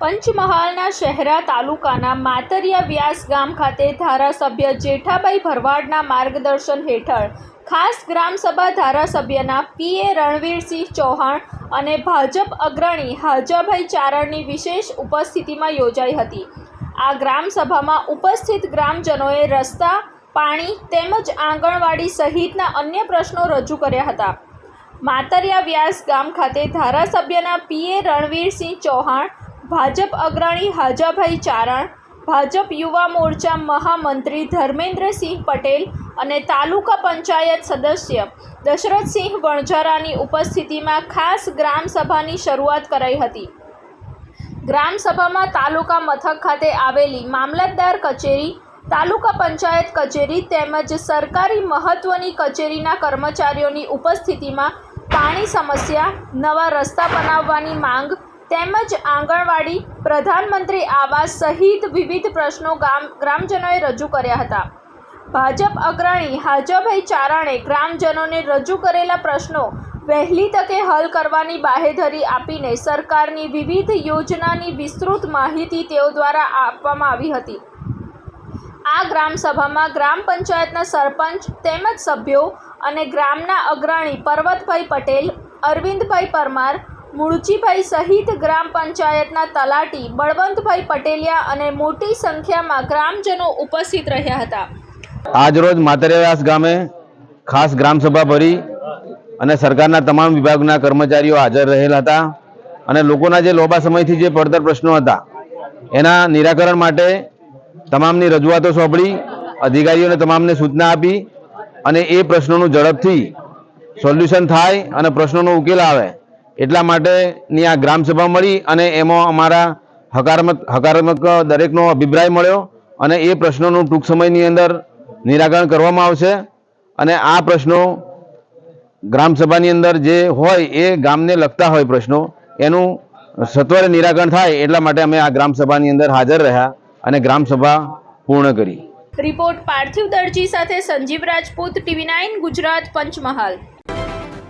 પંચમહાલના શહેરા તાલુકાના માતરિયા વ્યાસ ગામ ખાતે ધારાસભ્ય જેઠાભાઈ ભરવાડના માર્ગદર્શન હેઠળ ખાસ ગ્રામસભા ધારાસભ્યના પીએ રણવીરસિંહ ચૌહાણ અને ભાજપ અગ્રણી હાજાભાઈ ચારણની વિશેષ ઉપસ્થિતિમાં યોજાઈ હતી। આ ગ્રામસભામાં ઉપસ્થિત ગ્રામજનોએ રસ્તા, પાણી તેમજ આંગણવાડી સહિતના અન્ય પ્રશ્નો રજૂ કર્યા હતા। માતરિયા વ્યાસ ગામ ખાતે ધારાસભ્યના પીએ રણવીરસિંહ ચૌહાણ, ભાજપ અગ્રણી હાજાભાઈ ચારણ, ભાજપ યુવા મોરચા મહામંત્રી ધર્મેન્દ્રસિંહ પટેલ અને તાલુકા પંચાયત સદસ્ય દશરથસિંહ વણઝારાની ઉપસ્થિતિમાં ખાસ ગ્રામસભાની શરૂઆત કરાઈ હતી। ગ્રામસભામાં તાલુકા મથક ખાતે આવેલી મામલતદાર કચેરી, તાલુકા પંચાયત કચેરી તેમજ સરકારી મહત્વની કચેરીના કર્મચારીઓની ઉપસ્થિતિમાં પાણી સમસ્યા, નવા રસ્તા બનાવવાની માંગ તેમજ આંગણવાડી, પ્રધાનમંત્રી આવાસ સહિત વિવિધ પ્રશ્નો ગ્રામજનોએ રજૂ કર્યા હતા। ભાજપ અગ્રણી હાજાભાઈ ચારણે ગ્રામજનોને રજૂ કરેલા પ્રશ્નો વહેલી તકે હલ કરવાની બાહેધરી આપીને સરકારની વિવિધ યોજનાની વિસ્તૃત માહિતી તેઓ દ્વારા આપવામાં આવી હતી। આ ગ્રામસભામાં ગ્રામ પંચાયતના સરપંચ તેમજ સભ્યો અને ગ્રામના અગ્રણી પર્વતભાઈ પટેલ, અરવિંદભાઈ પરમાર, મૂળજીભાઈ સહિત ગ્રામ પંચાયતના તલાટી બળવંતભાઈ પટેલિયા અને મોટી સંખ્યામાં ગ્રામજનો ઉપસ્થિત રહ્યા હતા। આજરોજ માતરિયા વ્યાસ ગામે ખાસ ગ્રામસભા ભરી અને સરકારના તમામ વિભાગના કર્મચારીઓ હાજર રહેલા હતા અને લોકોના જે લાંબા સમયથી જે પડતર પ્રશ્નો હતા એના નિરાકરણ માટે તમામની રજૂઆતો સોંપડી, અધિકારીઓને તમામને સૂચના આપી અને એ પ્રશ્નોનું ઝડપથી સોલ્યુશન થાય અને પ્રશ્નોનો ઉકેલ આવે એટલા માટેની આ ગ્રામસભા મળી અને એમાં અમારા હકારાત્મક દરેકનો અભિપ્રાય મળ્યો અને એ પ્રશ્નોનું ટૂંક સમયની અંદર નિરાકરણ કરવામાં આવશે અને આ પ્રશ્નો ગ્રામસભાની અંદર જે હોય એ ગામને લગતા હોય પ્રશ્નો એનું સત્વરે નિરાકરણ થાય એટલા માટે અમે આ ગ્રામસભાની અંદર હાજર રહ્યા અને ગ્રામસભા પૂર્ણ કરી। રિપોર્ટ પાર્થિવ દરજી સાથે સંજીવ રાજપૂત, TV9 ગુજરાત, પંચમહાલ।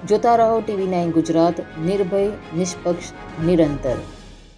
જોતા રહો TV9 ગુજરાત, નિર્ભય, નિષ્પક્ષ, નિરંતર।